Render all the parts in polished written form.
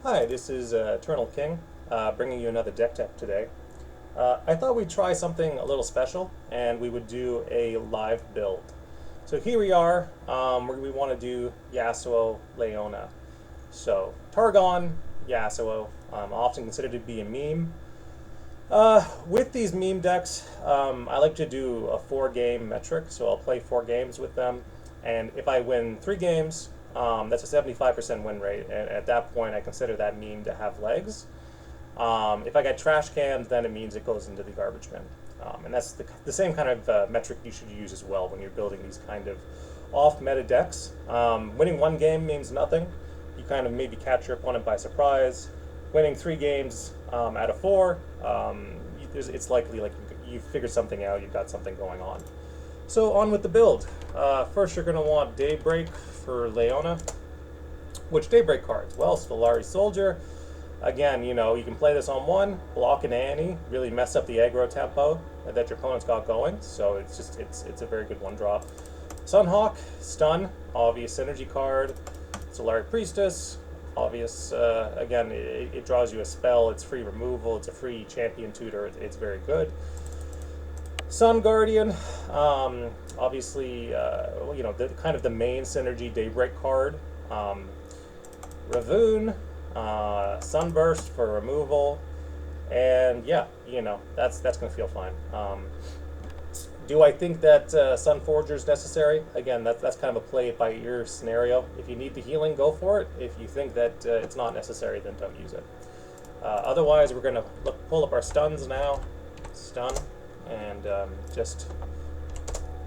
Hi, this is Eternal King, bringing you another deck tech today. I thought we'd try something a little special, and we would do a live build. So here we are. We want to do Yassao Leona. So Targon Yassao, often considered to be a meme. With these meme decks, I like to do a four-game metric, so I'll play 4 games with them, and if I win 3 games, that's a 75% win rate, and at that point, I consider that meme to have legs. If I get trash canned, then it means it goes into the garbage bin, and that's the same kind of metric you should use as well when you're building these kind of off-meta decks. Winning 1 game means nothing. You kind of maybe catch your opponent by surprise. Winning 3 games out of 4, it's likely like you figured something out, you've got something going on. So on with the build. First, you're going to want Daybreak for Leona. Which Daybreak cards? Well, Stellaris Soldier. Again, you can play this on 1, block an Annie, really mess up the aggro tempo that your opponent's got going. So it's a very good 1-drop. Sunhawk, stun, obvious synergy card. Solari Priestess, obvious. Again, it draws you a spell. It's free removal. It's a free champion tutor. It's very good. Sun Guardian, obviously, the kind of the main synergy Daybreak card. Ravoon, Sunburst for removal, and yeah, that's gonna feel fine. Do I think that Sun Forger is necessary? Again, that's kind of a play it by ear scenario. If you need the healing, go for it. If you think that it's not necessary, then don't use it. Otherwise, we're gonna pull up our stuns now. Stun, and just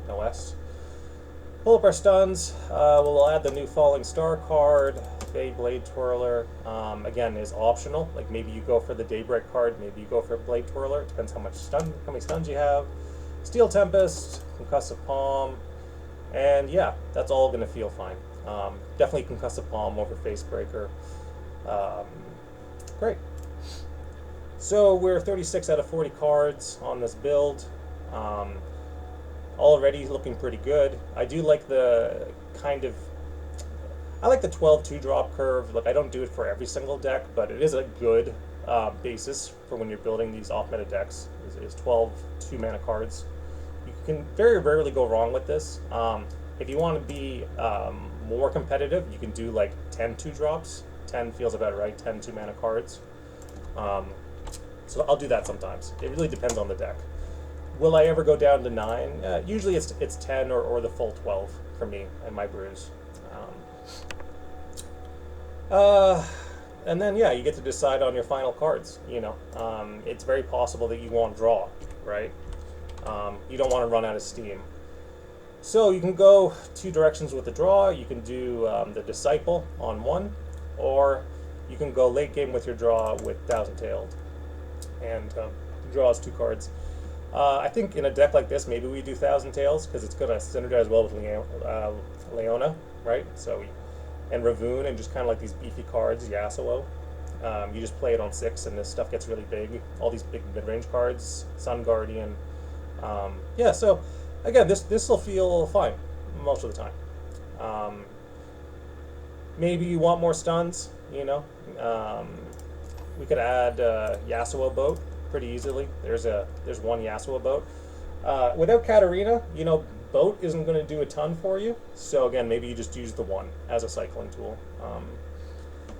no S. Pull up our stuns. We'll add the new Falling Star card. Fade Blade Twirler, again, is optional. Like maybe you go for the Daybreak card, maybe you go for Blade Twirler. It depends how many stuns you have. Steel Tempest, Concussive Palm, and yeah, that's all gonna feel fine. Definitely Concussive Palm over Facebreaker. Great. So we're 36 out of 40 cards on this build. Already looking pretty good. I do like the kind of I like the 12 2-drop curve. Like I don't do it for every single deck, but it is a good basis for when you're building these off-meta decks. Is 12 2-mana cards. You can very rarely go wrong with this. If you want to be more competitive, you can do like 10 2-drops. 10 feels about right. 10 2-mana cards. So I'll do that sometimes. It really depends on the deck. Will I ever go down to 9? Usually it's 10 or the full 12 for me and my brews. And then, yeah, you get to decide on your final cards. It's very possible that you won't draw, right? You don't want to run out of steam. So you can go 2 directions with the draw. You can do the Disciple on 1, or you can go late game with your draw with Thousand Tailed, and draws 2 cards. I think in a deck like this, maybe we do Thousand Tails because it's going to synergize well with Leona, right? And Ravoon, and just kind of like these beefy cards, Yassao. You just play it on 6, and this stuff gets really big. All these big mid-range cards, Sun Guardian. Yeah, so again, this will feel fine most of the time. Maybe you want more stuns, we could add Yassao Boat pretty easily. There's 1 Yassao Boat. Without Katarina, Boat isn't going to do a ton for you. So again, maybe you just use the 1 as a cycling tool.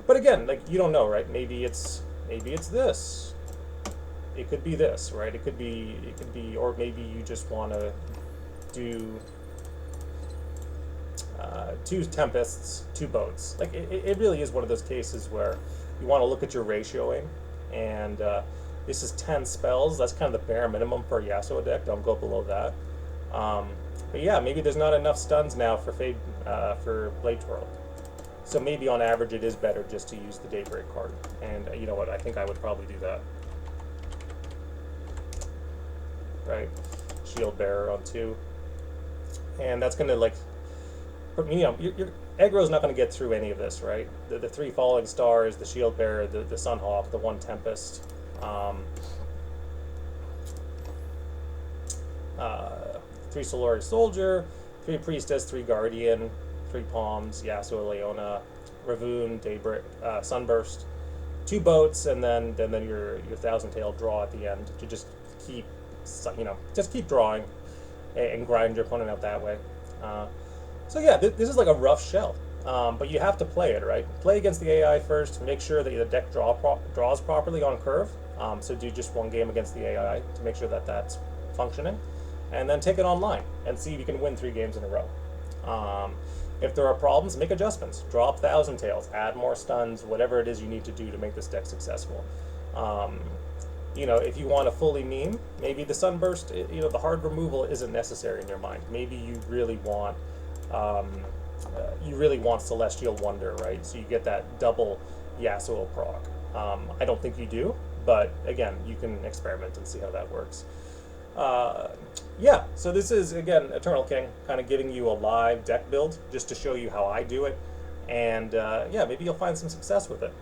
But again, like you don't know, right? Maybe it's this. It could be this, right? It could be, or maybe you just want to do 2 Tempests, 2 Boats. Like it really is one of those cases where you want to look at your ratioing, and this is 10 spells. That's kind of the bare minimum for a Yassao deck. Don't go below that. But yeah, maybe there's not enough stuns now for Blade Twirl. So maybe on average it is better just to use the Daybreak card. And you know what? I think I would probably do that. Right? Shield Bearer on 2. And that's going to your aggro's not going to get through any of this, right? The 3 Falling Stars, the Shield Bearer, the Sunhawk, the 1 Tempest. 3 Solari Soldier, 3 Priestess, 3 Guardian, 3 Palms, Yassao Leona, Ravoon, Daybreak, Sunburst. 2 boats, and then your Thousand Tail draw at the end to just keep just keep drawing and grind your opponent out that way. Uh, so yeah, this is like a rough shell, but you have to play it right. Play against the AI first. Make sure that the deck draws properly on curve. So do just 1 game against the AI to make sure that that's functioning, and then take it online and see if you can win 3 games in a row. If there are problems, make adjustments. Drop Thousand Tails, add more stuns, whatever it is you need to do to make this deck successful. If you want to fully meme, maybe the Sunburst, the hard removal isn't necessary in your mind. Maybe you really want Celestial Wonder, right? So you get that double Yassao proc. I don't think you do, but again, you can experiment and see how that works. Yeah, so this is, again, Eternal King, kind of giving you a live deck build just to show you how I do it. And yeah, maybe you'll find some success with it.